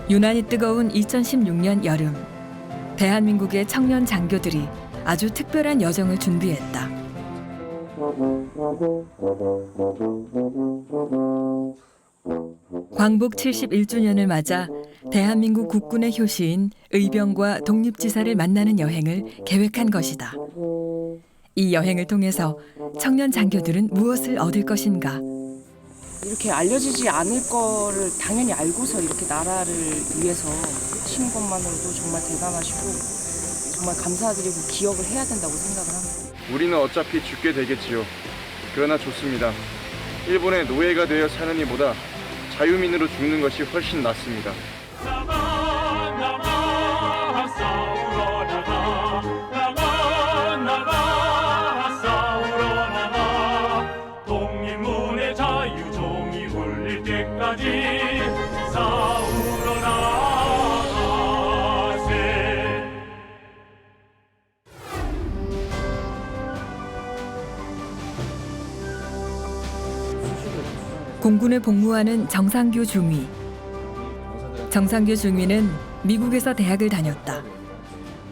유난히 뜨거운 2016년 여름, 대한민국의 청년 장교들이 아주 특별한 여정을 준비했다. 광복 71주년을 맞아 대한민국 국군의 효시인 의병과 독립지사를 만나는 여행을 계획한 것이다. 이 여행을 통해서 청년 장교들은 무엇을 얻을 것인가? 이렇게 알려지지 않을 거를 당연히 알고서 이렇게 나라를 위해서 하시는 것만으로도 정말 대단하시고 정말 감사드리고 기억을 해야 된다고 생각을 합니다. 우리는 어차피 죽게 되겠지요. 그러나 좋습니다. 일본의 노예가 되어 사는 이보다 자유민으로 죽는 것이 훨씬 낫습니다. 독립문의 자유 종이 울릴 때까지 싸우러 나가세. 공군에 복무하는 정상교 중위. 정상교 중위는 미국에서 대학을 다녔다.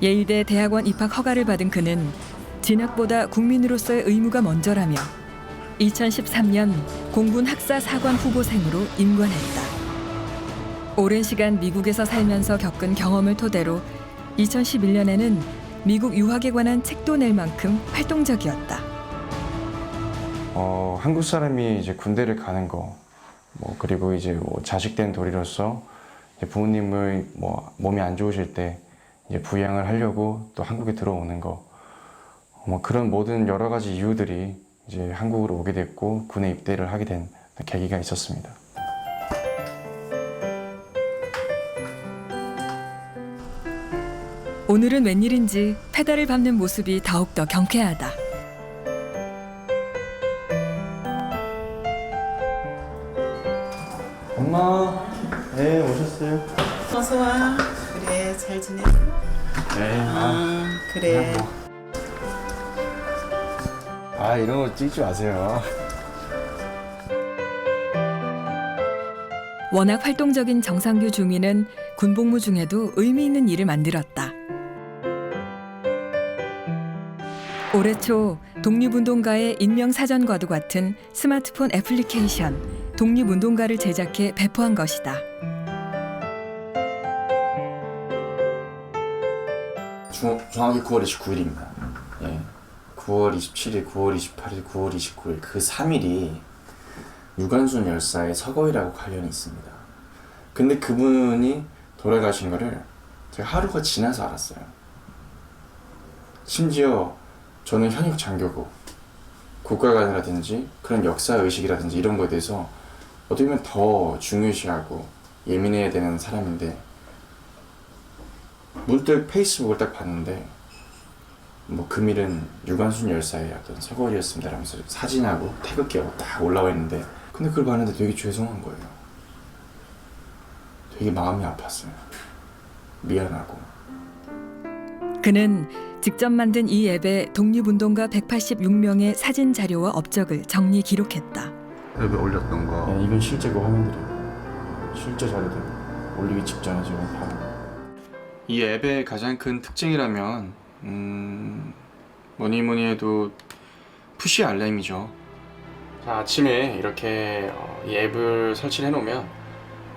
예일대 대학원 입학 허가를 받은 그는 진학보다 국민으로서의 의무가 먼저라며 2013년 공군 학사 사관 후보생으로 임관했다. 오랜 시간 미국에서 살면서 겪은 경험을 토대로 2011년에는 미국 유학에 관한 책도 낼 만큼 활동적이었다. 한국 사람이 이제 군대를 가는 거, 그리고 이제 자식된 도리로서 이제 부모님을 몸이 안 좋으실 때 이제 부양을 하려고 또 한국에 들어오는 거, 그런 모든 여러 가지 이유들이 이제 한국으로 오게 됐고 군에 입대를 하게 된 계기가 있었습니다. 오늘은 웬일인지 페달을 밟는 모습이 더욱더 경쾌하다. 엄마, 네 오셨어요? 어서 와. 그래, 잘 지냈어? 네. 그래. 이런 거 찍지 마세요. 워낙 활동적인 정상교 중위는 군복무 중에도 의미 있는 일을 만들었다. 올해 초 독립운동가의 인명사전과도 같은 스마트폰 애플리케이션 독립운동가를 제작해 배포한 것이다. 정확히 9월 29일입니다. 예. 9월 27일, 9월 28일, 9월 29일 그 3일이 유관순 열사의 서거이라고 관련이 있습니다. 근데 그분이 돌아가신 거를 제가 하루가 지나서 알았어요. 심지어 저는 현역 장교고 국가관이라든지 그런 역사의식이라든지 이런 거에 대해서 어떻게 보면 더 중요시하고 예민해야 되는 사람인데 문득 페이스북을 딱 봤는데 금일은 유관순 열사의 어떤 서거리였습니다 라면서 사진하고 태극기하고 딱 올라와 있는데 근데 그걸 봤는데 되게 죄송한 거예요. 되게 마음이 아팠어요. 미안하고. 그는 직접 만든 이 앱에 독립운동가 186명의 사진 자료와 업적을 정리 기록했다. 앱에 올렸던 거. 네, 이건 실제 그 화면들이에요. 실제 자료들 올리기 직전에 지금 바로. 이 앱의 가장 큰 특징이라면 뭐니 해도 푸시 알람이죠. 아침에 이렇게 이 앱을 설치를 해놓으면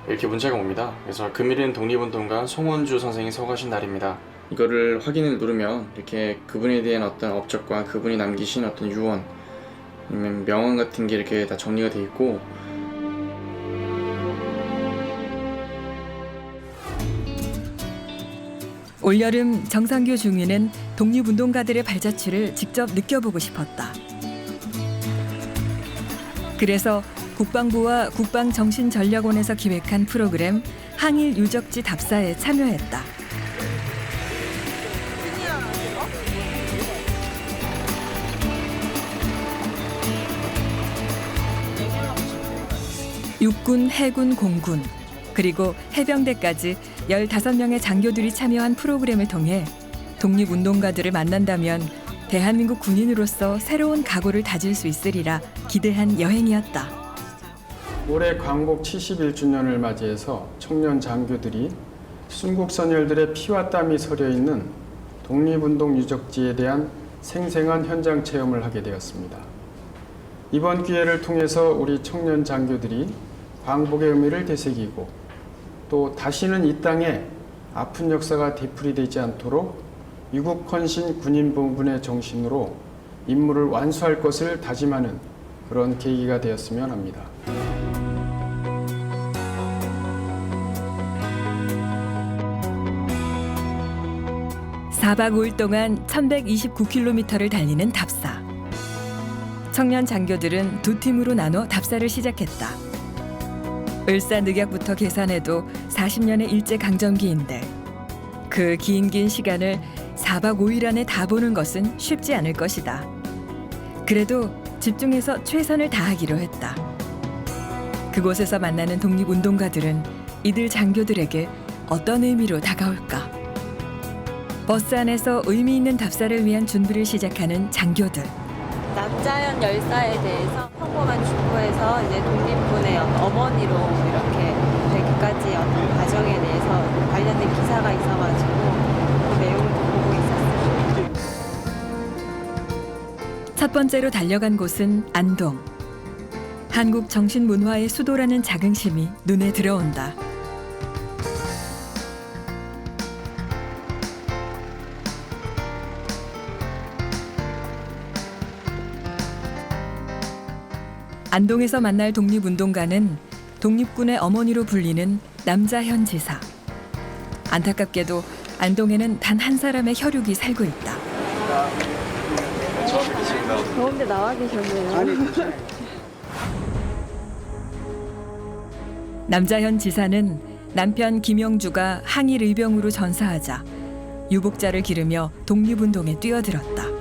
이렇게 문자가 옵니다. 그래서 금일은 독립운동가 송원주 선생이 서거하신 날입니다. 이거를 확인을 누르면 이렇게 그분에 대한 어떤 업적과 그분이 남기신 어떤 유언 아니면 명언 같은 게 이렇게 다 정리가 돼 있고 올여름 정상교 중위는 독립운동가들의 발자취를 직접 느껴보고 싶었다. 그래서 국방부와 국방정신전략원에서 기획한 프로그램 항일 유적지 답사에 참여했다. 육군, 해군, 공군, 그리고 해병대까지 15명의 장교들이 참여한 프로그램을 통해 독립운동가들을 만난다면 대한민국 군인으로서 새로운 각오를 다질 수 있으리라 기대한 여행이었다. 올해 광복 71주년을 맞이해서 청년 장교들이 순국선열들의 피와 땀이 서려 있는 독립운동 유적지에 대한 생생한 현장 체험을 하게 되었습니다. 이번 기회를 통해서 우리 청년 장교들이 광복의 의미를 되새기고 또 다시는 이 땅에 아픈 역사가 되풀이되지 않도록 유국헌신 군인봉군의 정신으로 임무를 완수할 것을 다짐하는 그런 계기가 되었으면 합니다. 4박 5일 동안 1129km를 달리는 답사. 청년 장교들은 두 팀으로 나눠 답사를 시작했다. 을사늑약부터 계산해도 40년의 일제강점기인데 그 긴 시간을 4박 5일 안에 다 보는 것은 쉽지 않을 것이다. 그래도 집중해서 최선을 다하기로 했다. 그곳에서 만나는 독립운동가들은 이들 장교들에게 어떤 의미로 다가올까? 버스 안에서 의미 있는 답사를 위한 준비를 시작하는 장교들. 남자연 열사에 대해서 평범한 중고에서 이제 독립군의 어머니로 이렇게 되기까지 어떤 과정에 대해서 관련된 기사가 있어가지고 그 내용을 좀 보고 있었습니다. 첫 번째로 달려간 곳은 안동. 한국 정신문화의 수도라는 자긍심이 눈에 들어온다. 안동에서 만날 독립운동가는 독립군의 어머니로 불리는 남자현 지사. 안타깝게도 안동에는 단 한 사람의 혈육이 살고 있다. 더운데 나와 계셨네요. 남자현 지사는 남편 김영주가 항일 의병으로 전사하자 유복자를 기르며 독립운동에 뛰어들었다.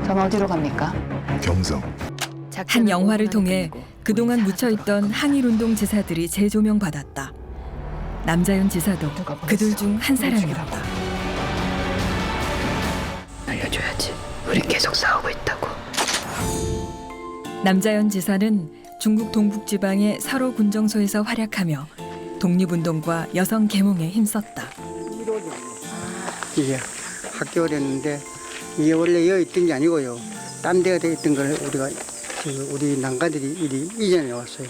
그럼 어디로 갑니까? 경성. 한 영화를 통해 그동안 묻혀있던 항일운동 지사들이 재조명받았다. 남자현 지사도 그들 중 한 사람이었다. 알려줘야지. 우리 계속 싸우고 있다고. 남자현 지사는 중국 동북지방의 사로 군정소에서 활약하며 독립운동과 여성 계몽에 힘썼다. 이게 학교를 했는데 이게 원래 여기 있던 게 아니고요. 딴 데가 돼 있던 걸 우리가 우리 난가들이 이전해 왔어요.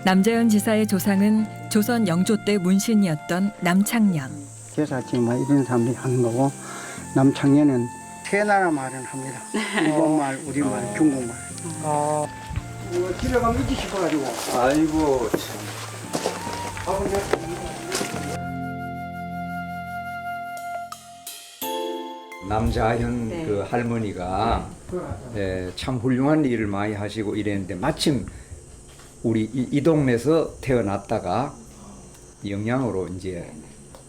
남자현 지사의 조상은 조선 영조 때 문신이었던 남창년. 제사지 뭐 이런 사람들이 하는 거고 남창년은 세 나라 말은 합니다. 일본말, 우리말, 중국말. 집에 가면 일찍 씻어가지고. 아이고 참. 남자현 그 할머니가 참 훌륭한 일을 많이 하시고 이랬는데 마침 우리 이 동네에서 태어났다가 영양으로 이제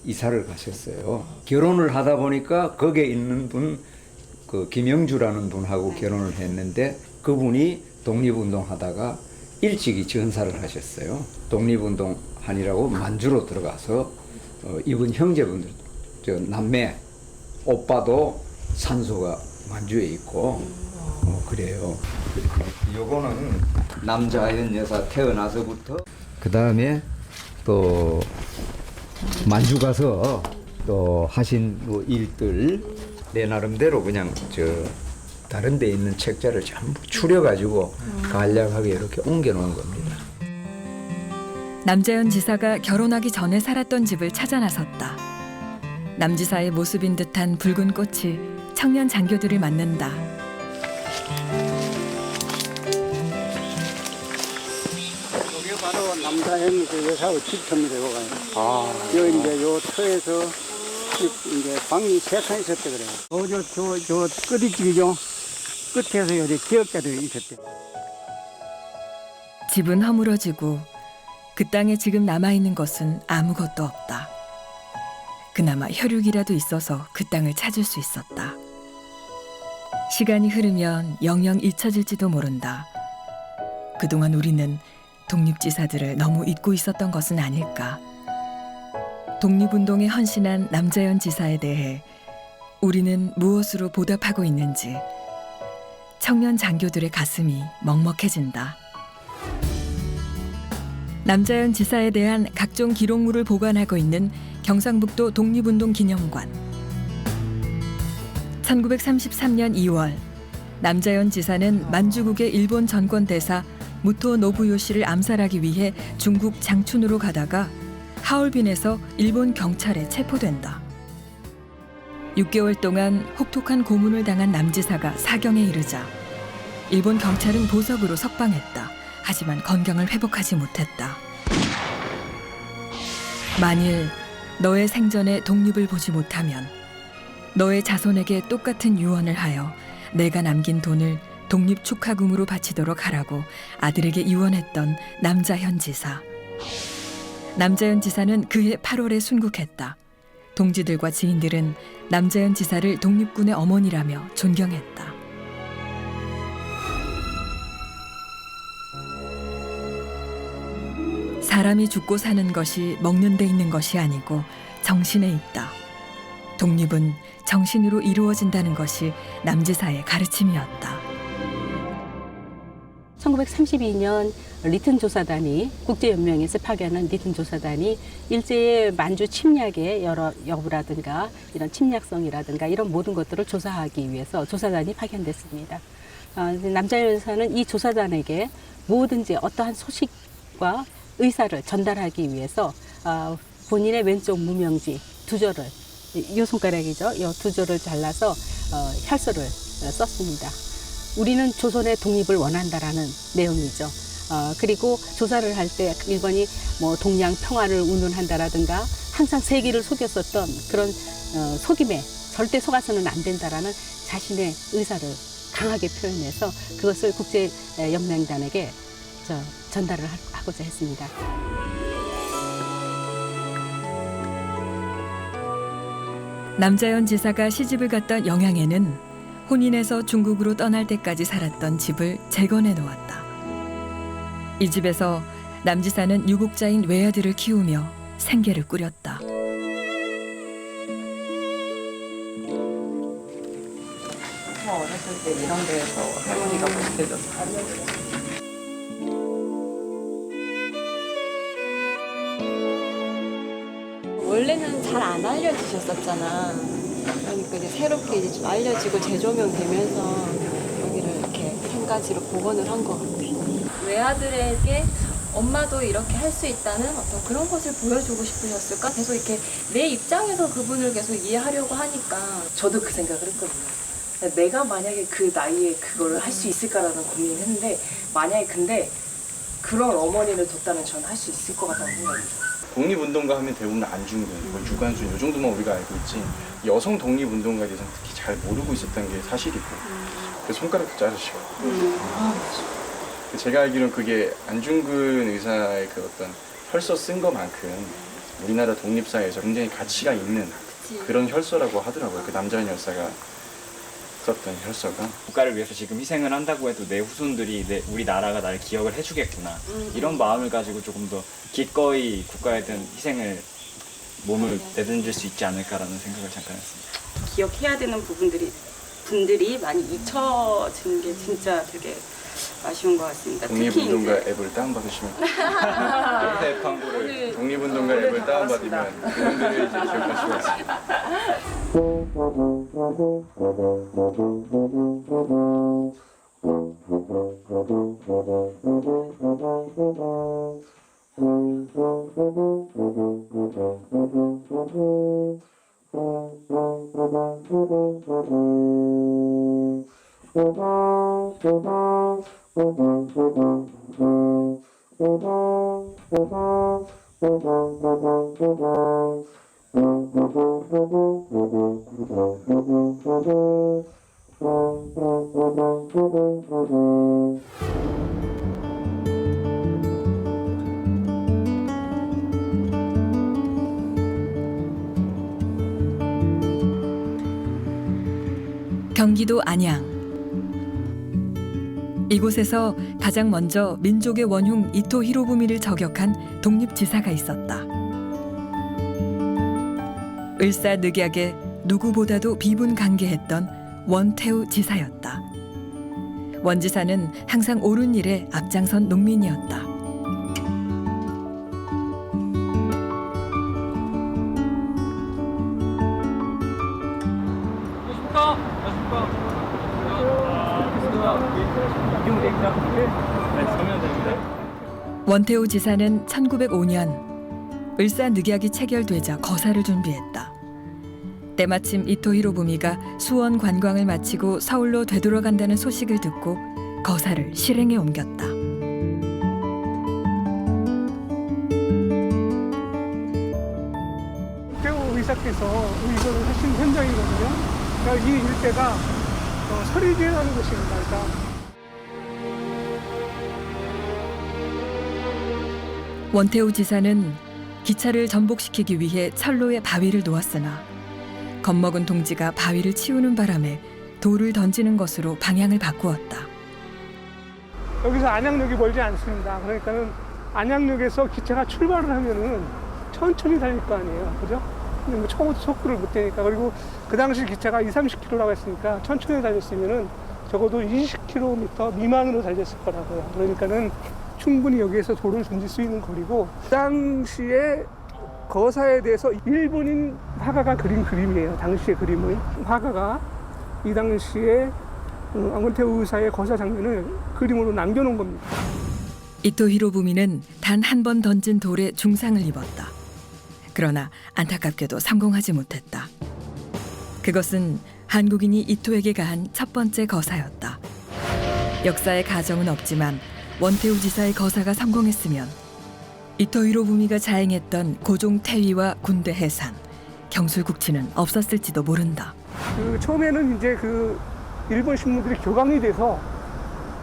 이사를 가셨어요. 결혼을 하다 보니까 거기에 있는 분, 그 김영주라는 분하고 결혼을 했는데 그분이 독립운동 하다가 일찍이 전사를 하셨어요. 독립운동 하니라고 만주로 들어가서 이분 형제분들, 저 남매, 오빠도 산소가 만주에 있고 그래요. 요거는 남자현 여사 태어나서부터 그 다음에 또 만주 가서 또 하신 뭐 일들 내 나름대로 그냥 저 다른 데 있는 책자를 전부 추려가지고 간략하게 이렇게 옮겨놓은 겁니다. 남자현 지사가 결혼하기 전에 살았던 집을 찾아 나섰다. 남지사의 모습인 듯한 붉은 꽃이 청년 장교들을 맞는다. 여기 바로 남자현 그 여사의 집터입니다. 여기 이제 요 터에서 이제 방이 세 칸 있었대 그래요. 저 끝이죠. 끝에서 여기 기억자들이 있었대. 집은 허물어지고 그 땅에 지금 남아있는 것은 아무것도 없다. 그나마 혈육이라도 있어서 그 땅을 찾을 수 있었다. 시간이 흐르면 영영 잊혀질지도 모른다. 그동안 우리는 독립지사들을 너무 잊고 있었던 것은 아닐까. 독립운동에 헌신한 남자현 지사에 대해 우리는 무엇으로 보답하고 있는지 청년 장교들의 가슴이 먹먹해진다. 남자연 지사에 대한 각종 기록물을 보관하고 있는 경상북도 독립운동 기념관. 1933년 2월 남자연 지사는 만주국의 일본 전권대사 무토 노부요시를 암살하기 위해 중국 장춘으로 가다가 하얼빈에서 일본 경찰에 체포된다. 6개월 동안 혹독한 고문을 당한 남지사가 사경에 이르자 일본 경찰은 보석으로 석방했다. 하지만 건강을 회복하지 못했다. 만일 너의 생전에 독립을 보지 못하면 너의 자손에게 똑같은 유언을 하여 내가 남긴 돈을 독립 축하금으로 바치도록 하라고 아들에게 유언했던 남자현 지사. 남자현 지사는 그해 8월에 순국했다. 동지들과 지인들은 남자현 지사를 독립군의 어머니라며 존경했다. 사람이 죽고 사는 것이 먹는 데 있는 것이 아니고 정신에 있다. 독립은 정신으로 이루어진다는 것이 남지사의 가르침이었다. 1932년 리튼 조사단이 국제연맹에서 파견한 리튼 조사단이 일제의 만주 침략의 여러 여부라든가 이런 침략성이라든가 이런 모든 것들을 조사하기 위해서 조사단이 파견됐습니다. 남자연 여사는 이 조사단에게 뭐든지 어떠한 소식과 의사를 전달하기 위해서 본인의 왼쪽 무명지 두 절을, 이 손가락이죠, 이 두 절을 잘라서 혈서를 썼습니다. 우리는 조선의 독립을 원한다라는 내용이죠. 그리고 조사를 할 때 일본이 뭐 동양 평화를 운운한다라든가 항상 세계를 속였었던 그런 속임에 절대 속아서는 안 된다라는 자신의 의사를 강하게 표현해서 그것을 국제연맹단에게 전달을 하고자 했습니다. 남자연 지사가 시집을 갔던 영양에는 혼인해서 중국으로 떠날 때까지 살았던 집을 재건해 놓았다. 이 집에서 남지사는 유국자인 외아들을 키우며 생계를 꾸렸다. 어렸을 때 이런 데에서 할머니가 못해줬어. 원래는 잘 안 알려지셨었잖아. 그러니까 이제 새롭게 이제 좀 알려지고 재조명되면서 여기를 이렇게 한 가지로 복원을 한 것 같아. 외아들에게 엄마도 이렇게 할 수 있다는 어떤 그런 것을 보여주고 싶으셨을까? 계속 이렇게 내 입장에서 그분을 계속 이해하려고 하니까. 저도 그 생각을 했거든요. 내가 만약에 그 나이에 그거를 할 수 있을까라는 고민을 했는데 만약에 근데 그런 어머니를 뒀다면 저는 할 수 있을 것 같다는 생각이 들어요. 독립운동가 하면 대부분 안중근, 뭐 유관순 이 정도만 우리가 알고 있지 여성 독립운동가에 대해서는 특히 잘 모르고 있었던 게 사실이고 그래서 손가락도 자르시고 제가 알기로는 그게 안중근 의사의 그 어떤 혈서 쓴 것만큼 우리나라 독립사에서 굉장히 가치가 있는 그런 혈서라고 하더라고요. 그 남자연 열사가 썼던 혈서가. 국가를 위해서 지금 희생을 한다고 해도 내 후손들이 우리 나라가 나를 기억을 해주겠구나 이런 마음을 가지고 조금 더 기꺼이 국가에 대한 희생을 몸을 내던질 수 있지 않을까라는 생각을 잠깐 했습니다. 기억해야 되는 분들이 많이 잊혀지는 게 진짜 되게 아쉬운 것 같습니다. 독립운동가 앱을 다운받으시면 앱 광고를 독립운동가 앱을 다운받으면 그분들을 이제 기억할 수가 있습니다. 경기도 안양. 이곳에서 가장 먼저 민족의 원흉 이토 히로부미를 저격한 독립지사가 있었다. 을사늑약에 누구보다도 비분간개했던 원태우 지사였다. 원지사는 항상 옳은 일에 앞장선 농민이었다. 원태우 지사는 1905년 을사늑약이 체결되자 거사를 준비했다. 때마침 이토 히로부미가 수원 관광을 마치고 서울로 되돌아간다는 소식을 듣고 거사를 실행에 옮겼다. 태우 의사께서 의거를 하신 현장이거든요. 그러니까 이 일대가 서리지라는 곳입니다. 그러니까 원태우 지사는 기차를 전복시키기 위해 철로에 바위를 놓았으나 겁먹은 동지가 바위를 치우는 바람에 돌을 던지는 것으로 방향을 바꾸었다. 여기서 안양역이 멀지 않습니다. 그러니까는 안양역에서 기차가 출발을 하면은 천천히 달릴 거 아니에요. 그죠? 근데 뭐 처음부터 속도를 못 내니까. 그리고 그 당시 기차가 20-30km라고 했으니까 천천히 달렸으면은 적어도 20km 미만으로 달렸을 거라고요. 그러니까는 충분히 여기에서 돌을 던질 수 있는 거리고, 그 당시에 거사에 대해서 일본인 화가가 그린 그림이에요. 당시의 그림을. 화가가 이 당시에 원태우 의사의 거사 장면을 그림으로 남겨놓은 겁니다. 이토 히로부미는 단 한 번 던진 돌에 중상을 입었다. 그러나 안타깝게도 성공하지 못했다. 그것은 한국인이 이토에게 가한 첫 번째 거사였다. 역사의 가정은 없지만 원태우 지사의 거사가 성공했으면 이토 히로부미가 자행했던 고종 태위와 군대 해산, 경술국치는 없었을지도 모른다. 처음에는 이제 일본 신문들이 교광이 돼서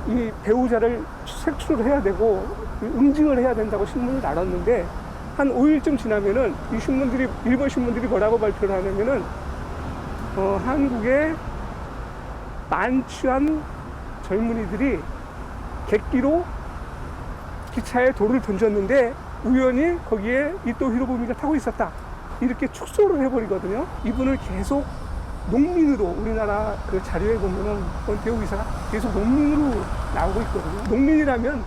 이 배우자를 색출을 해야 되고 응징을 해야 된다고 신문을 나눴는데, 한 5일쯤 지나면은 일본 신문들이 뭐라고 발표를 하냐면은 한국의 만취한 젊은이들이 객기로 기차에 돌을 던졌는데 우연히 거기에 이토 히로부미가 타고 있었다, 이렇게 축소를 해버리거든요. 이분을 계속 농민으로, 우리나라 그 자료에 보면은 원태우 의사가 계속 농민으로 나오고 있거든요. 농민이라면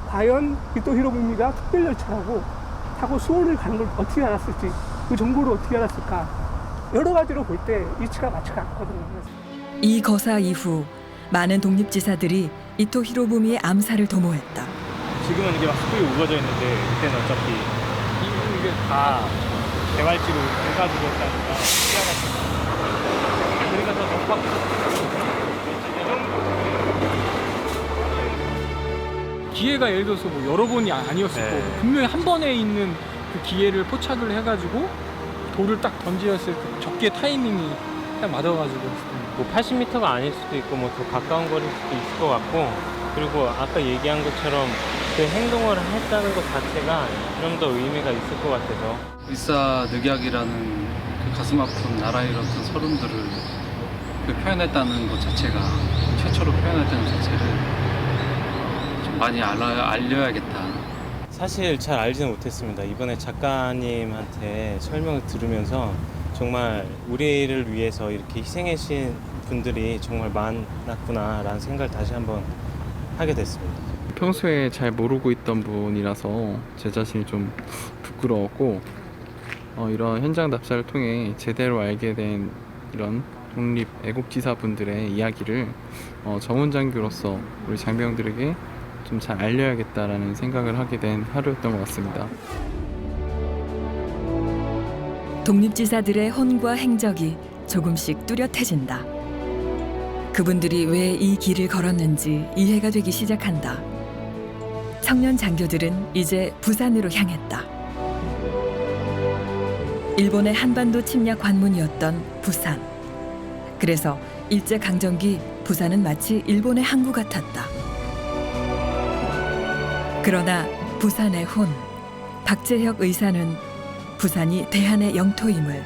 과연 이토 히로부미가 특별열차라고 타고 수원을 가는 걸 어떻게 알았을지, 그 정보를 어떻게 알았을까, 여러 가지로 볼 때 이치가 맞지가 않거든요. 이 거사 이후 많은 독립지사들이 이토 히로부미의 암살을 도모했다. 지금은 이게 막 숲이 우거져 있는데 그때는 어차피 이게 다 개발지로 해가지고 했다니까 그러니까 더 기회가 예를 들어서 뭐 여러 번이 아니었을 거고 분명히 한 번에 있는 그 기회를 포착을 해가지고 돌을 딱 던지었을 때 적기의 타이밍이 딱 맞아가지고 뭐 80m가 아닐 수도 있고 뭐 더 가까운 거리일 수도 있을 것 같고, 그리고 아까 얘기한 것처럼 그 행동을 했다는 것 자체가 좀 더 의미가 있을 것 같아서. 을사늑약이라는 그 가슴 아픈 나라 잃었던 서른들을 표현했다는 것 자체가, 최초로 표현했다는 자체를 좀 많이 알려야겠다. 사실 잘 알지는 못했습니다. 이번에 작가님한테 설명을 들으면서 정말 우리를 위해서 이렇게 희생하신 분들이 정말 많았구나라는 생각을 다시 한번 하게 됐습니다. 평소에 잘 모르고 있던 분이라서 제 자신이 좀 부끄러웠고, 이런 현장 답사를 통해 제대로 알게 된 이런 독립 애국지사분들의 이야기를 정훈장교로서 우리 장병들에게 좀 잘 알려야겠다라는 생각을 하게 된 하루였던 것 같습니다. 독립지사들의 혼과 행적이 조금씩 뚜렷해진다. 그분들이 왜 이 길을 걸었는지 이해가 되기 시작한다. 청년 장교들은 이제 부산으로 향했다. 일본의 한반도 침략 관문이었던 부산. 그래서 일제강점기 부산은 마치 일본의 항구 같았다. 그러나 부산의 혼, 박재혁 의사는 부산이 대한의 영토임을,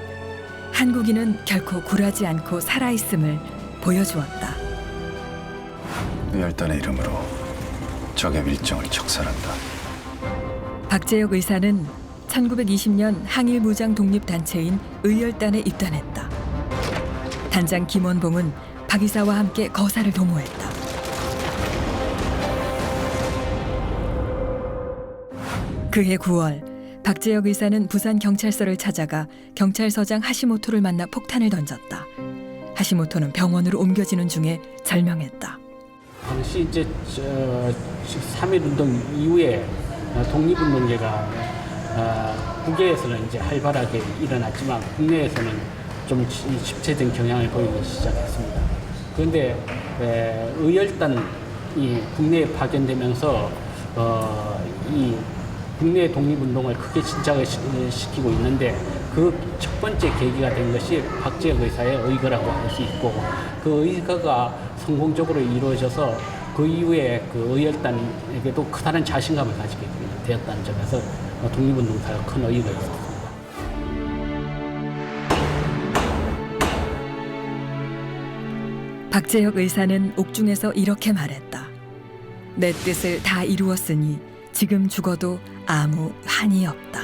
한국인은 결코 굴하지 않고 살아있음을 보여주었다. 의열단의 이름으로 적의 밀정을 척살한다. 박재혁 의사는 1920년 항일무장 독립단체인 의열단에 입단했다. 단장 김원봉은 박 의사와 함께 거사를 도모했다. 그해 9월 박재혁 의사는 부산 경찰서를 찾아가 경찰서장 하시모토를 만나 폭탄을 던졌다. 하시모토는 병원으로 옮겨지는 중에 절명했다. 당시 이제 3.1 운동 이후에 독립운동제가 국외에서는 이제 활발하게 일어났지만 국내에서는 좀 집체된 경향을 보이기 시작했습니다. 그런데 의열단이 국내에 파견되면서 이 국내 독립운동을 크게 진작을 시키고 있는데 그 첫 번째 계기가 된 것이 박재혁 의사의 의거라고 할 수 있고 그 의거가 성공적으로 이루어져서 그 이후에 그 의열단에게도 커다란 자신감을 가지게 되었다는 점에서 독립운동사가 큰 의의가 있습니다. 박재혁 의사는 옥중에서 이렇게 말했다. 내 뜻을 다 이루었으니 지금 죽어도 아무 한이 없다.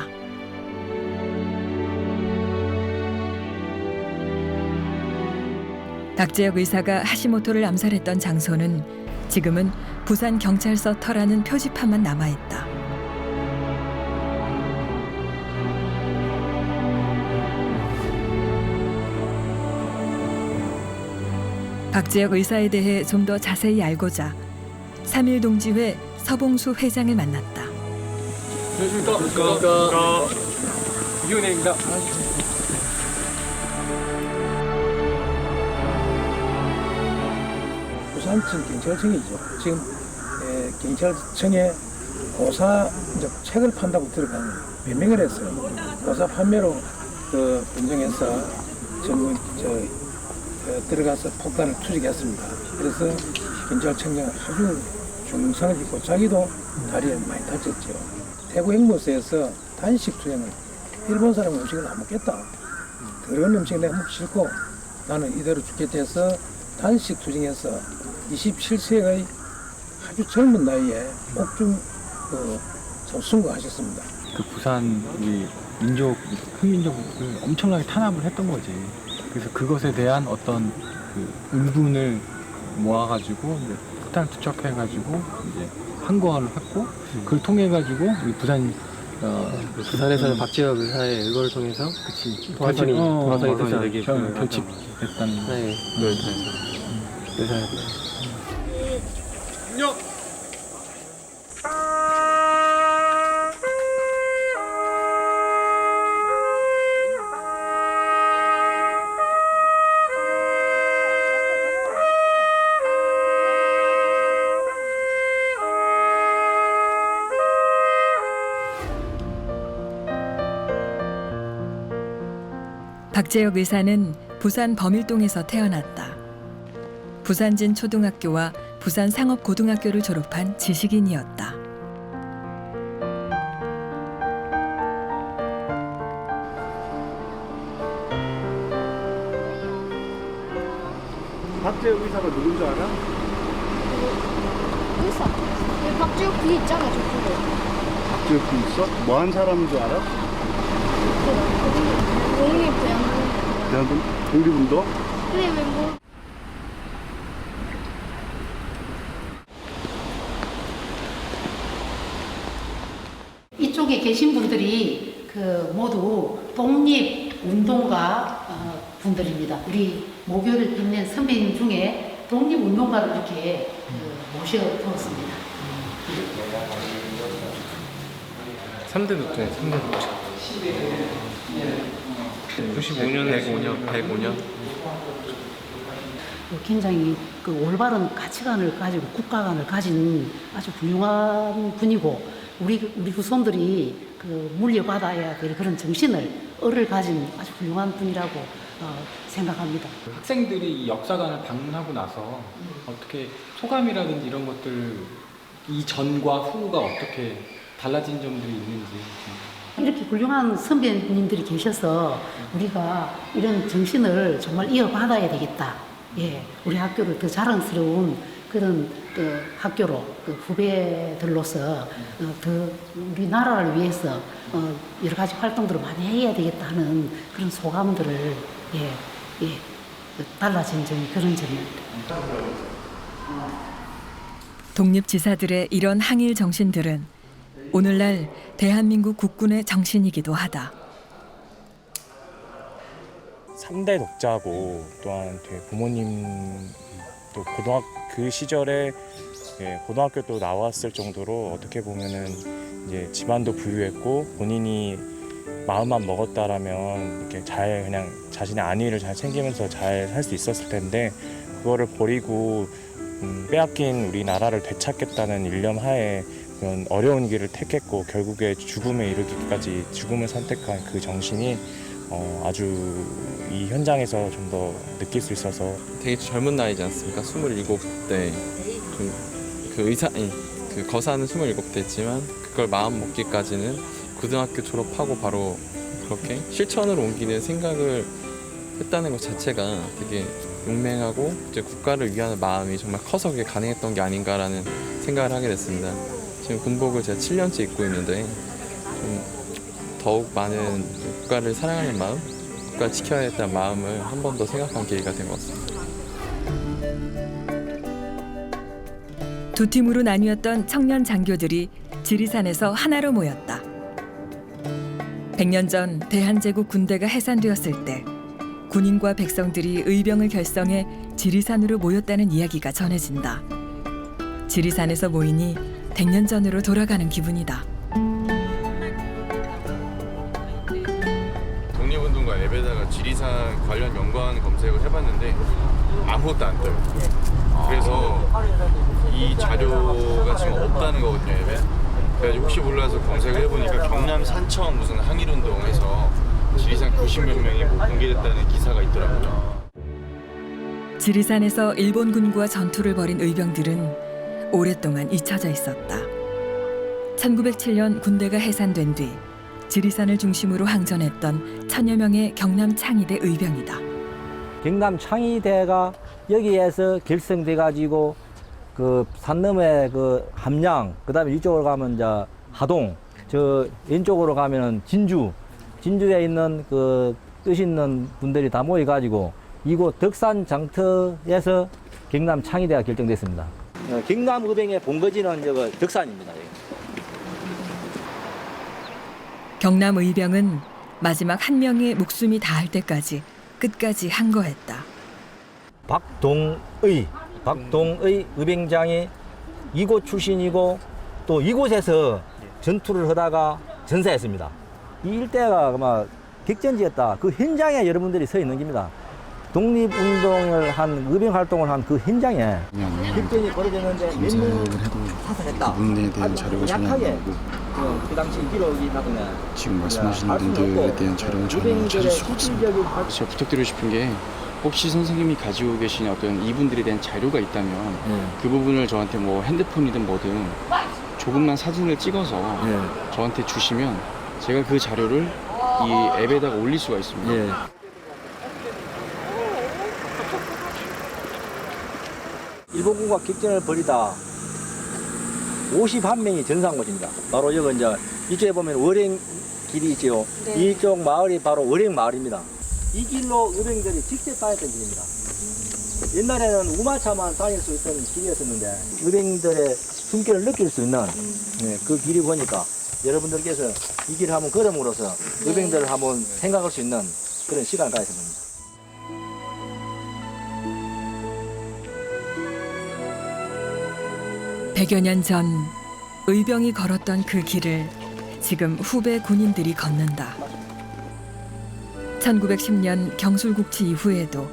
박재혁 의사가 하시모토를 암살했던 장소는 지금은 부산 경찰서 터라는 표지판만 남아있다. 박재혁 의사에 대해 좀 더 자세히 알고자 3.1 동지회 서봉수 회장을 만났다. 안녕하십니까. 위원회입니다. 부산청 경찰청이죠. 지금 경찰청에 고사 책을 판다고 들어가는 변명을 했어요. 고사 판매로 그 분정해서 전부 들어가서 폭탄을 투적했습니다. 그래서 경찰청장 아주 중상을 입고 자기도 다리에 많이 다쳤죠. 대구 앵무새에서 단식 투쟁을 일본 사람 음식을 안 먹겠다. 더러운 음식을 내가 먹기 싫고 나는 이대로 죽겠다 해서 단식 투쟁에서 27세의 아주 젊은 나이에 옥중 순국하셨습니다. 그 부산 우리 민족 흑민족을 엄청나게 탄압을 했던 거지. 그래서 그것에 대한 어떤 그 울분을 모아가지고 이제 폭탄 투척해가지고 이제 항거를 했고 그걸 통해 가지고 우리 부산에서는 박재혁 의사의 의거를 통해서 동화선이 되게 결집됐다는 걸 의사였다. 박재혁 의사는 부산 범일동에서 태어났다. 부산진 초등학교와 부산 상업고등학교를 졸업한 지식인이었다. 박재혁 의사가 누군 줄 알아? 의사. 박재혁 뒤에 있잖아, 저쪽에. 박재혁 뒤 있어? 뭐 한 사람인 줄 알아? 독립대항군. 독립운동? 그래, 왜 뭐? 이쪽에 계신 분들이 그 모두 독립운동가 분들입니다. 우리 모교를 빛낸 선배님 중에 독립운동가를 이렇게 모셔두었습니다. 3대 독재, 3대 독재. 95년, 105년. 굉장히 그 올바른 가치관을 가지고 국가관을 가진 아주 훌륭한 분이고 우리 후손들이 그 물려받아야 될 그런 정신을 을을 가진 아주 훌륭한 분이라고 생각합니다. 학생들이 이 역사관을 방문하고 나서 어떻게 소감이라든지 이런 것들 이 전과 후가 어떻게 달라진 점들이 있는지 이렇게 훌륭한 선배님들이 계셔서 우리가 이런 정신을 정말 이어받아야 되겠다. 예, 우리 학교를 더 자랑스러운 그런 학교로 후배들로서 더 우리나라를 위해서 여러 가지 활동들을 많이 해야 되겠다 하는 그런 소감들을 달라진 점이 그런 점입니다. 독립지사들의 이런 항일 정신들은 오늘날 대한민국 국군의 정신이기도 하다. 3대 독자고 또한 되게 부모님 또 그 시절에 고등학교 또 나왔을 정도로 어떻게 보면은 이제 집안도 부유했고 본인이 마음만 먹었다라면 이렇게 잘 그냥 자신의 안위를 잘 챙기면서 잘 살 수 있었을 텐데 그거를 버리고 빼앗긴 우리나라를 되찾겠다는 일념 하에 그런 어려운 길을 택했고 결국에 죽음에 이르기까지 죽음을 선택한 그 정신이 아주 이 현장에서 좀 더 느낄 수 있어서 되게 젊은 나이지 않습니까? 27대 그 거사는 27대지만 그걸 마음 먹기까지는 고등학교 졸업하고 바로 그렇게 실천으로 옮기는 생각을 했다는 것 자체가 되게 용맹하고 이제 국가를 위하는 마음이 정말 커서 그게 가능했던 게 아닌가라는 생각을 하게 됐습니다. 지금 군복을 제가 7년째 입고 있는데 좀 더욱 많은 국가를 사랑하는 마음, 국가를 지켜야겠다는 마음을 한 번 더 생각한 계기가 된 것 같습니다. 두 팀으로 나뉘었던 청년 장교들이 지리산에서 하나로 모였다. 100년 전 대한제국 군대가 해산되었을 때 군인과 백성들이 의병을 결성해 지리산으로 모였다는 이야기가 전해진다. 지리산에서 모이니 100년 전으로 돌아가는 기분이다. 독립운동가 앱에다가 지리산 관련 연관 검색을 해봤는데 아무것도 안 떠요. 그래서 이 자료가 지금 없다는 거거든요, 앱에. 그래서 혹시 몰라서 검색을 해보니까 경남 산청 무슨 항일운동에서 지리산 90몇 명이 공개됐다는 기사가 있더라고요. 지리산에서 일본군과 전투를 벌인 의병들은 오랫동안 잊혀져 있었다. 1907년 군대가 해산된 뒤 지리산을 중심으로 항전했던 1000여 명의 경남 창의대 의병이다. 경남 창의대가 여기에서 결성돼 가지고 그 산 너머에 그 함양, 그다음에 이쪽으로 가면 이제 하동, 저 왼쪽으로 가면은 진주에 있는 그 뜻 있는 분들이 다 모여 가지고 이곳 덕산 장터에서 경남 창의대가 결정됐습니다. 경남 의병의 본거지는 저거 덕산입니다. 경남 의병은 마지막 한 명의 목숨이 닿을 때까지 끝까지 항거했다. 박동의 의병장이 이곳 출신이고 또 이곳에서 전투를 하다가 전사했습니다. 이 일대가 아마 격전지였다. 그 현장에 여러분들이 서 있는 겁니다. 독립운동을 한 의병 활동을 한 그 현장에 격전이 벌어졌는데 몇 명을 사살했다. 그분에 대한 자료가 전혀 안 나오고 그 당시 기록이 나오면 지금 말씀하시는 분들에 대한 자료는 전혀 찾을 수가 없습니다. 제가 부탁드리고 싶은 게 혹시 선생님이 가지고 계신 어떤 이분들에 대한 자료가 있다면 그 부분을 저한테 뭐 핸드폰이든 뭐든 조금만 사진을 찍어서 저한테 주시면 제가 그 자료를 이 앱에다가 올릴 수가 있습니다. 일본군과 격전을 벌이다 51명이 전사한 곳입니다. 바로 여기 이제 이쪽에 보면 월행 길이 있죠. 네. 이쪽 마을이 바로 월행 마을입니다. 이 길로 의병들이 직접 다녔던 길입니다. 옛날에는 우마차만 다닐 수 있던 길이었었는데 의병들의 숨결을 느낄 수 있는 그 길이 보니까 여러분들께서 이 길을 한번 걸음으로써 의병들을 한번 생각할 수 있는 그런 시간을 가졌습니다. 백여 년 전 의병이 걸었던 그 길을 지금 후배 군인들이 걷는다. 1910년 경술국치 이후에도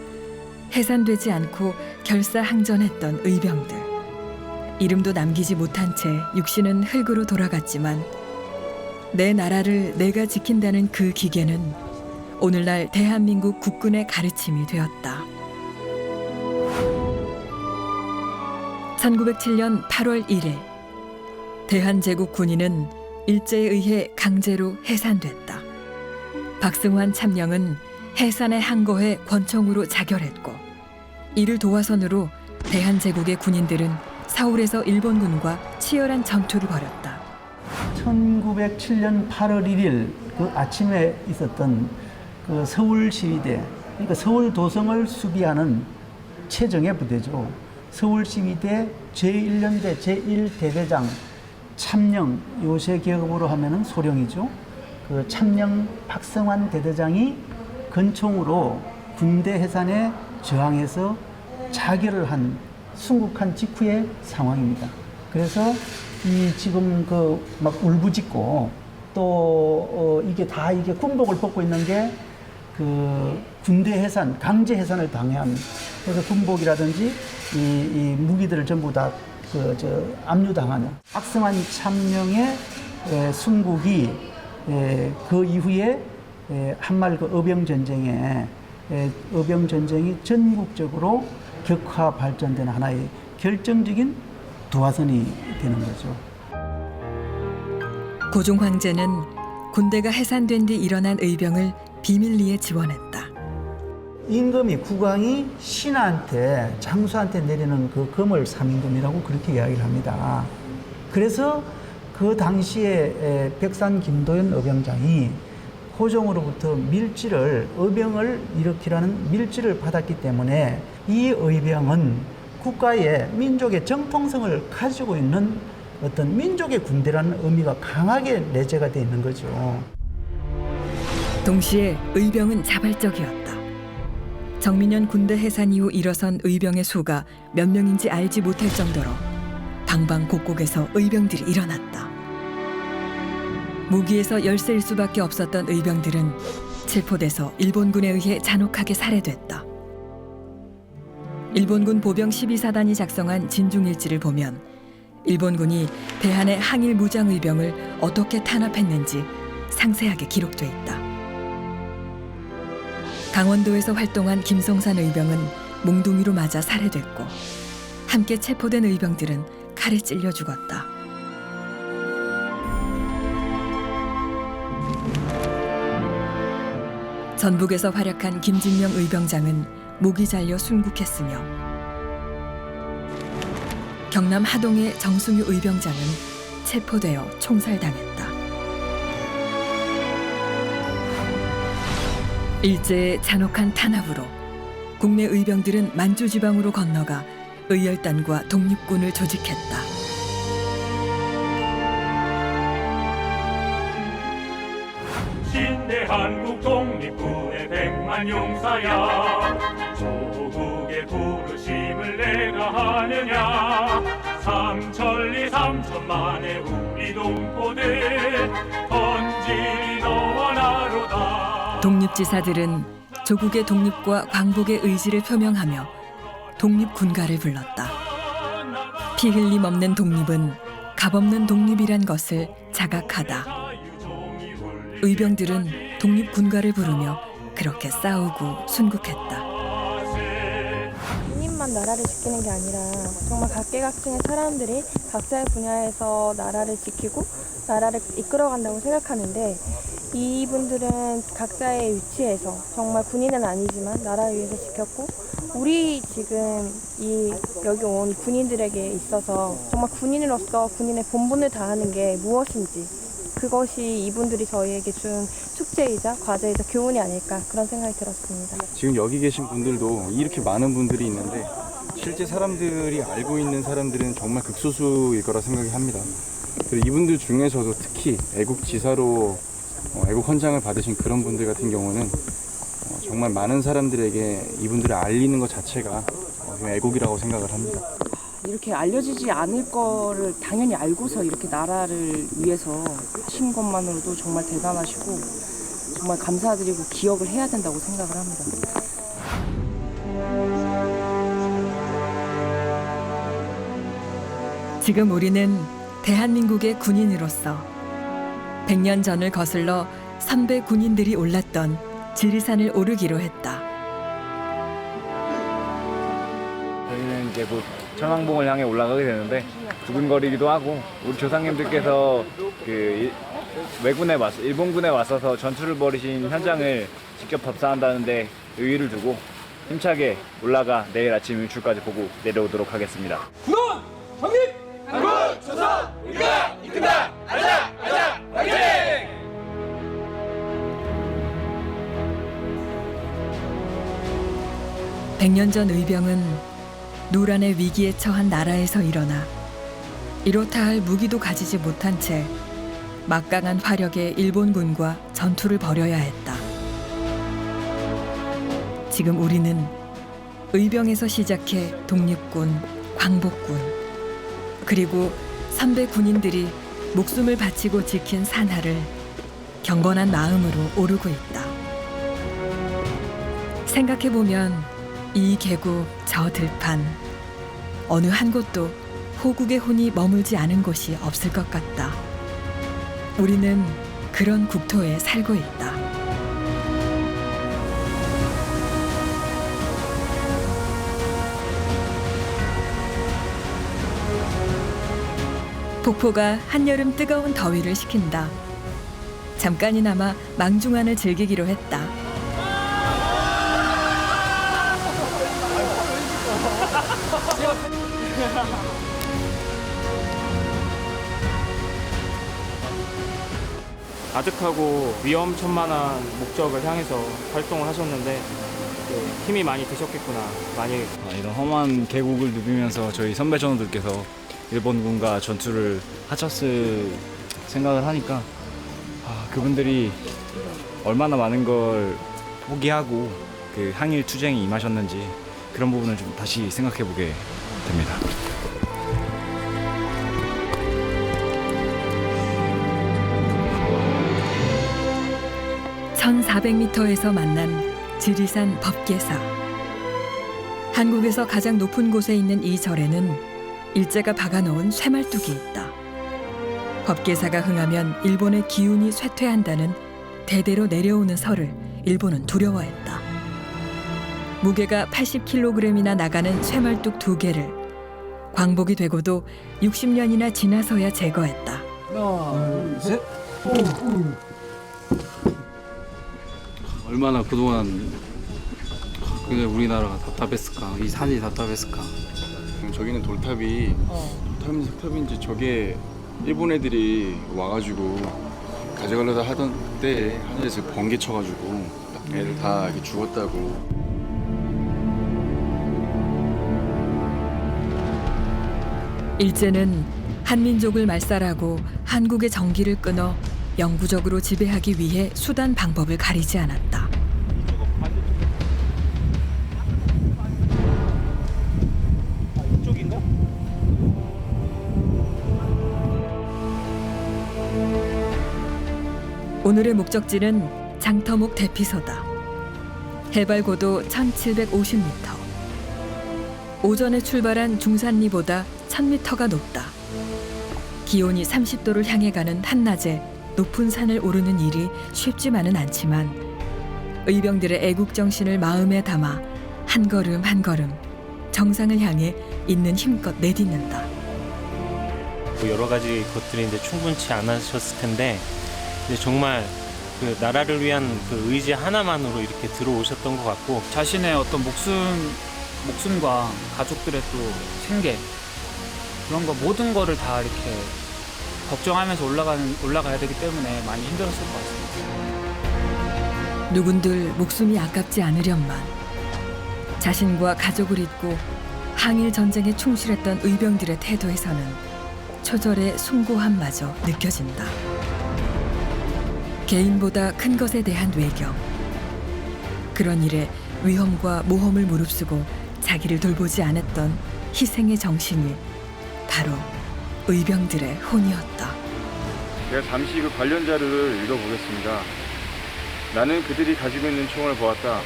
해산되지 않고 결사항전했던 의병들. 이름도 남기지 못한 채 육신은 흙으로 돌아갔지만 내 나라를 내가 지킨다는 그 기계는 오늘날 대한민국 국군의 가르침이 되었다. 1907년 8월 1일 대한제국 군인은 일제에 의해 강제로 해산됐다. 박승환 참령은 해산의 항거에 권총으로 자결했고 이를 도화선으로 대한제국의 군인들은 서울에서 일본군과 치열한 전투를 벌였다. 1907년 8월 1일 그 아침에 있었던 그 서울시위대, 그러니까 서울 도성을 수비하는 최정예 부대죠. 서울시위대 제1연대 제1대대장 참령, 요새 계급으로 하면은 소령이죠. 그 참령 박성환 대대장이 근총으로 군대 해산에 저항해서 자결을 한 순국한 직후의 상황입니다. 그래서 이 지금 그 막 울부짖고 또 이게 다 이게 군복을 벗고 있는 게 그 군대 해산, 강제 해산을 당한, 그래서 군복이라든지 이 무기들을 전부 다 압류당하는 박성환 참령의 순국이 그 이후에 한말 그 의병전쟁에 의병전쟁이 전국적으로 격화 발전되는 하나의 결정적인 도화선이 되는 거죠. 고종 황제는 군대가 해산된 뒤 일어난 의병을 비밀리에 지원했다. 임금이 국왕이 신하한테 장수한테 내리는 그 금을 삼임금이라고 그렇게 이야기를 합니다. 그래서 그 당시에 백산 김도연 의병장이 고종으로부터 밀지를, 의병을 일으키라는 밀지를 받았기 때문에 이 의병은 국가의 민족의 정통성을 가지고 있는 어떤 민족의 군대라는 의미가 강하게 내재가 되어 있는 거죠. 동시에 의병은 자발적이었다. 정민현 군대 해산 이후 일어선 의병의 수가 몇 명인지 알지 못할 정도로 방방곡곡에서 의병들이 일어났다. 무기에서 열세일 수밖에 없었던 의병들은 체포돼서 일본군에 의해 잔혹하게 살해됐다. 일본군 보병 12사단이 작성한 진중일지를 보면 일본군이 대한의 항일 무장 의병을 어떻게 탄압했는지 상세하게 기록돼 있다. 강원도에서 활동한 김성산 의병은 몽둥이로 맞아 살해됐고 함께 체포된 의병들은 칼에 찔려 죽었다. 전북에서 활약한 김진명 의병장은 목이 잘려 순국했으며 경남 하동의 정승유 의병장은 체포되어 총살당했다. 일제의 잔혹한 탄압으로 국내 의병들은 만주 지방으로 건너가 의열단과 독립군을 조직했다. 신대 한국 독립군의 100만 용사야, 조국의 부르심을 내가 하느냐. 삼천리 삼천만의 우리 동포들 던지리 너와 나로다. 독립지사들은 조국의 독립과 광복의 의지를 표명하며 독립군가를 불렀다. 피 흘림 없는 독립은 값없는 독립이란 것을 자각하다. 의병들은 독립군가를 부르며 그렇게 싸우고 순국했다. 군인만 나라를 지키는 게 아니라 정말 각계각층의 사람들이 각자의 분야에서 나라를 지키고 나라를 이끌어간다고 생각하는데, 이분들은 각자의 위치에서 정말 군인은 아니지만 나라를 위해서 지켰고, 우리 지금 여기 온 군인들에게 있어서 정말 군인으로서 군인의 본분을 다하는 게 무엇인지, 그것이 이분들이 저희에게 준 축제이자 과제이자 교훈이 아닐까, 그런 생각이 들었습니다. 지금 여기 계신 분들도 이렇게 많은 분들이 있는데 실제 사람들이 알고 있는 사람들은 정말 극소수일 거라 생각이 합니다. 그리고 이분들 중에서도 특히 애국지사로 애국 헌장을 받으신 그런 분들 같은 경우는 정말 많은 사람들에게 이분들을 알리는 것 자체가 애국이라고 생각을 합니다. 이렇게 알려지지 않을 거를 당연히 알고서 이렇게 나라를 위해서 하신 것만으로도 정말 대단하시고 정말 감사드리고 기억을 해야 된다고 생각을 합니다. 지금 우리는 대한민국의 군인으로서 100년 전을 거슬러 선배 군인들이 올랐던 지리산을 오르기로 했다. 저희는 이제 곧 천왕봉을 향해 올라가게 되는데 두근거리기도 하고, 우리 조상님들께서 일본군에 왔어서 전투를 벌이신 현장을 직접 답사한다는데 의의를 두고 힘차게 올라가 내일 아침 일출까지 보고 내려오도록 하겠습니다. 군원! 정립! 한국! 조선! 우리가 이끈다! 알자! 알자! 화이팅! 100년 전 의병은 노란의 위기에 처한 나라에서 일어나 이렇다 할 무기도 가지지 못한 채 막강한 화력의 일본군과 전투를 벌여야 했다. 지금 우리는 의병에서 시작해 독립군, 광복군, 그리고 선배 군인들이 목숨을 바치고 지킨 산하를 경건한 마음으로 오르고 있다. 생각해보면 이 계곡, 저 들판, 어느 한 곳도 호국의 혼이 머물지 않은 곳이 없을 것 같다. 우리는 그런 국토에 살고 있다. 폭포가 한여름 뜨거운 더위를 식힌다. 잠깐이나마 망중한을 즐기기로 했다. 아득하고 위험천만한 목적을 향해서 활동을 하셨는데 힘이 많이 드셨겠구나. 많이. 이런 험한 계곡을 누비면서 저희 선배 전우들께서 일본군과 전투를 하셨을 생각을 하니까 그분들이 얼마나 많은 걸 포기하고 그 항일 투쟁에 임하셨는지 그런 부분을 좀 다시 생각해 보게 됩니다. 1400m에서 만난 지리산 법계사. 한국에서 가장 높은 곳에 있는 이 절에는 일제가 박아놓은 쇠말뚝이 있다. 법계사가 흥하면 일본의 기운이 쇠퇴한다는 대대로 내려오는 설을 일본은 두려워했다. 무게가 80kg이나 나가는 쇠말뚝 2개를 광복이 되고도 60년이나 지나서야 제거했다. 하나, 둘, 셋. 얼마나 그동안 우리나라가 답답했을까, 이 산이 답답했을까. 저기는 돌탑인지 저게 일본 애들이 와가지고 가져가려다 하던 때에 하늘에서 번개 쳐가지고 애들 다 이렇게 죽었다고. 일제는 한민족을 말살하고 한국의 정기를 끊어 영구적으로 지배하기 위해 수단 방법을 가리지 않았다. 이쪽인가? 오늘의 목적지는 장터목 대피소다. 해발 고도 1750m. 오전에 출발한 중산리보다 1000m가 높다. 기온이 30도를 향해 가는 한낮에 높은 산을 오르는 일이 쉽지만은 않지만 의병들의 애국정신을 마음에 담아 한 걸음 한 걸음 정상을 향해 있는 힘껏 내딛는다. 여러 가지 것들이 이제 충분치 않으셨을 텐데 이제 정말 그 나라를 위한 그 의지 하나만으로 이렇게 들어오셨던 것 같고 자신의 어떤 목숨과 가족들의 또 생계 그런 거 모든 거를 다 이렇게 걱정하면서 올라가야 되기 때문에 많이 힘들었을 것 같습니다. 누군들 목숨이 아깝지 않으련만 자신과 가족을 잊고 항일 전쟁에 충실했던 의병들의 태도에서는 초절의 숭고함마저 느껴진다. 개인보다 큰 것에 대한 외경. 그런 일에 위험과 모험을 무릅쓰고 자기를 돌보지 않았던 희생의 정신이 바로 의병들의 혼이었다. 제가 잠시 그 관련 자료를 읽어보겠습니다. 나는 그들이 가지고 있는 총을 보았다.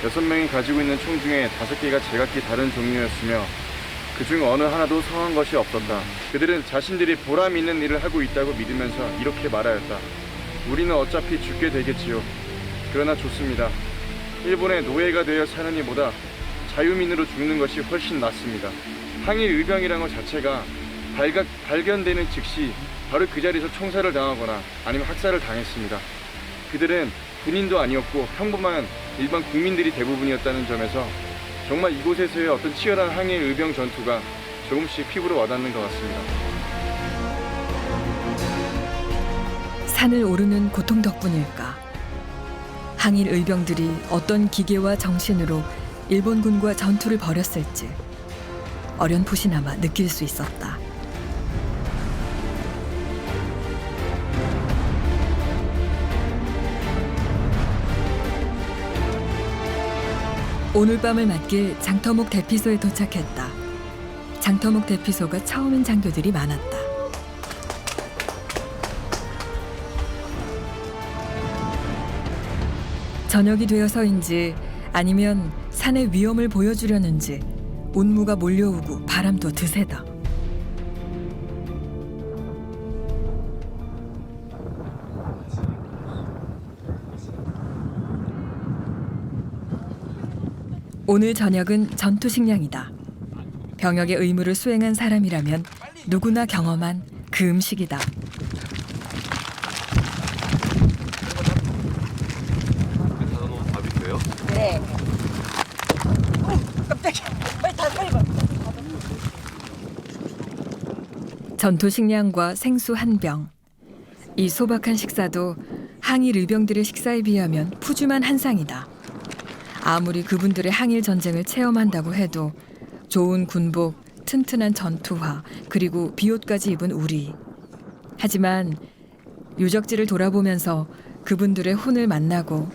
6명이 가지고 있는 총 중에 5개가 제각기 다른 종류였으며 그중 어느 하나도 성한 것이 없었다. 그들은 자신들이 보람 있는 일을 하고 있다고 믿으면서 이렇게 말하였다. 우리는 어차피 죽게 되겠지요. 그러나 좋습니다. 일본의 노예가 되어 사는 이보다 자유민으로 죽는 것이 훨씬 낫습니다. 항일 의병이라는 것 자체가 발견되는 즉시 바로 그 자리에서 총살을 당하거나 아니면 학살을 당했습니다. 그들은 군인도 아니었고 평범한 일반 국민들이 대부분이었다는 점에서 정말 이곳에서의 어떤 치열한 항일 의병 전투가 조금씩 피부로 와닿는 것 같습니다. 산을 오르는 고통 덕분일까? 항일 의병들이 어떤 기계와 정신으로 일본군과 전투를 벌였을지 어렴풋이나마 느낄 수 있었다. 오늘 밤을 맞길 장터목 대피소에 도착했다. 장터목 대피소가 처음인 장교들이 많았다. 저녁이 되어서인지 아니면 산의 위험을 보여주려는지 운무가 몰려오고 바람도 드세다. 오늘 저녁은 전투식량이다. 병역의 의무를 수행한 사람이라면 누구나 경험한 그 음식이다. 네. 깜짝이야. 빨리 다 빨리 봐. 전투식량과 생수 한 병. 이 소박한 식사도 항일 의병들의 식사에 비하면 푸짐한 한상이다. 아무리 그분들의 항일 전쟁을 체험한다고 해도 좋은 군복, 튼튼한 전투화, 그리고 비옷까지 입은 우리. 하지만 유적지를 돌아보면서 그분들의 혼을 만나고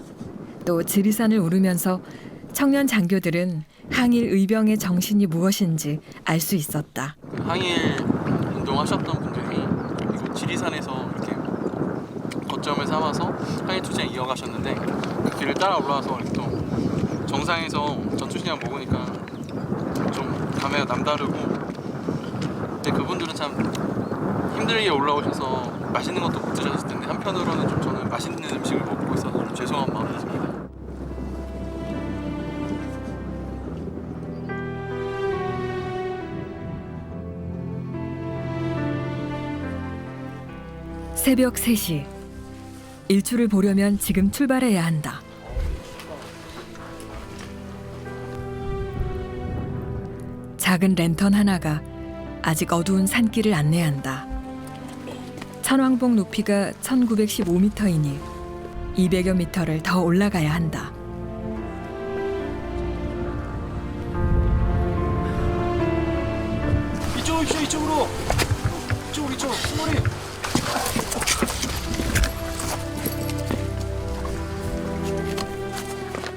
또 지리산을 오르면서 청년 장교들은 항일 의병의 정신이 무엇인지 알 수 있었다. 항일 운동하셨던 분들이 그리고 지리산에서 이렇게 거점을 삼아서 항일 투쟁을 이어가셨는데 그 길을 따라 올라와서 이렇게 또 정상에서 전투식량 먹으니까 좀 감회가 남다르고, 근데 그분들은 참 힘들게 올라오셔서 맛있는 것도 못 드셨을 텐데 한편으로는 좀 저는 맛있는 음식을 먹고 있어서 좀 죄송한 마음이 듭니다. 새벽 3시. 일출을 보려면 지금 출발해야 한다. 작은 랜턴 하나가 아직 어두운 산길을 안내한다. 천왕봉 높이가 1915m이니 200여 미터를 더 올라가야 한다. 이쪽으로. 이쪽. 수머리.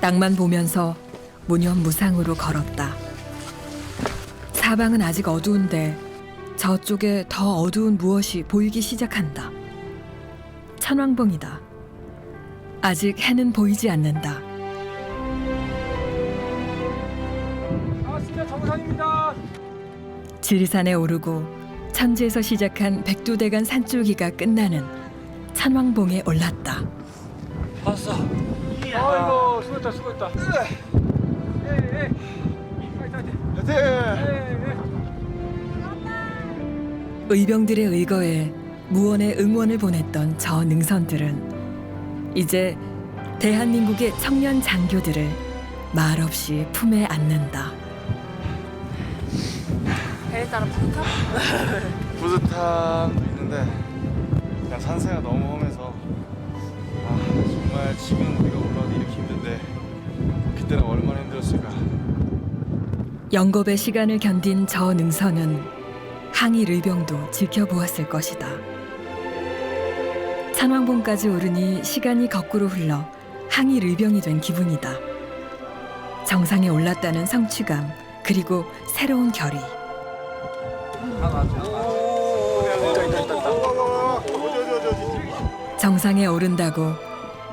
땅만 보면서 무념무상으로 걸었다. 사방은 아직 어두운데 저쪽에 더 어두운 무엇이 보이기 시작한다. 천왕봉이다. 아직 해는 보이지 않는다. 반갑습니다. 정상입니다. 지리산에 오르고 천지에서 시작한 백두대간 산줄기가 끝나는 천왕봉에 올랐다. 왔어. 아이고 수고했다. 의병들의 의거에 무언의 응원을 보냈던 저 능선들은 이제 대한민국의 청년 장교들을 말없이 품에 안는다. 배에 따라 부탁? 뿌듯함도 있는데 그냥 산세가 너무 험해서 정말 지금 우리가 올라오기 이렇게 힘든데 그때는 얼마나 힘들었을까. 영겁의 시간을 견딘 저 능선은 항일 의병도 지켜보았을 것이다. 천왕봉까지 오르니 시간이 거꾸로 흘러 항일 의병이 된 기분이다. 정상에 올랐다는 성취감, 그리고 새로운 결의. 정상에 오른다고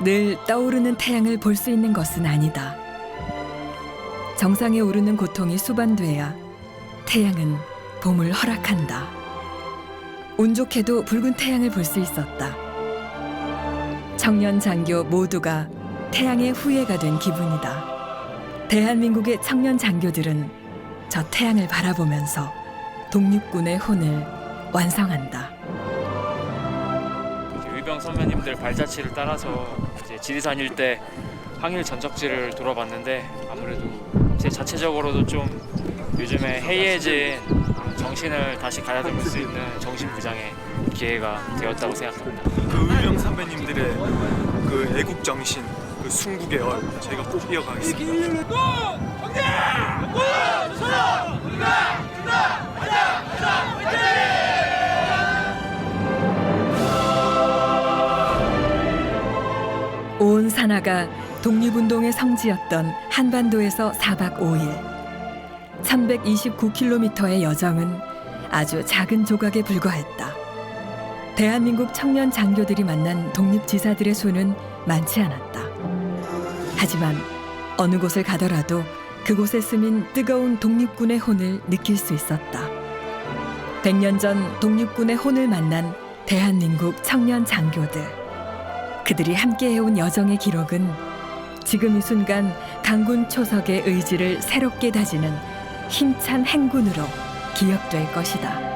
늘 떠오르는 태양을 볼 수 있는 것은 아니다. 정상에 오르는 고통이 수반돼야 태양은 봄을 허락한다. 운 좋게도 붉은 태양을 볼 수 있었다. 청년 장교 모두가 태양의 후예가 된 기분이다. 대한민국의 청년 장교들은 저 태양을 바라보면서 독립군의 혼을 완성한다. 의병 선배님들 발자취를 따라서 이제 지리산 일대 항일 전적지를 돌아봤는데 아무래도 제 자체적으로도 좀 요즘에 해이해진 정신을 다시 가다듬을 수 있는 정신부장의 기회가 되었다고 생각합니다. 그 의병 선배님들의 그 애국 정신, 그 순국의 얼 저희가 꼭 이어가겠습니다. 온 산하가 독립운동의 성지였던 한반도에서 4박 5일 1129km의 여정은 아주 작은 조각에 불과했다. 대한민국 청년 장교들이 만난 독립지사들의 수는 많지 않았다. 하지만 어느 곳을 가더라도 그곳에 스민 뜨거운 독립군의 혼을 느낄 수 있었다. 100년 전 독립군의 혼을 만난 대한민국 청년 장교들. 그들이 함께해온 여정의 기록은 지금 이 순간 강군 초석의 의지를 새롭게 다지는 힘찬 행군으로 기억될 것이다.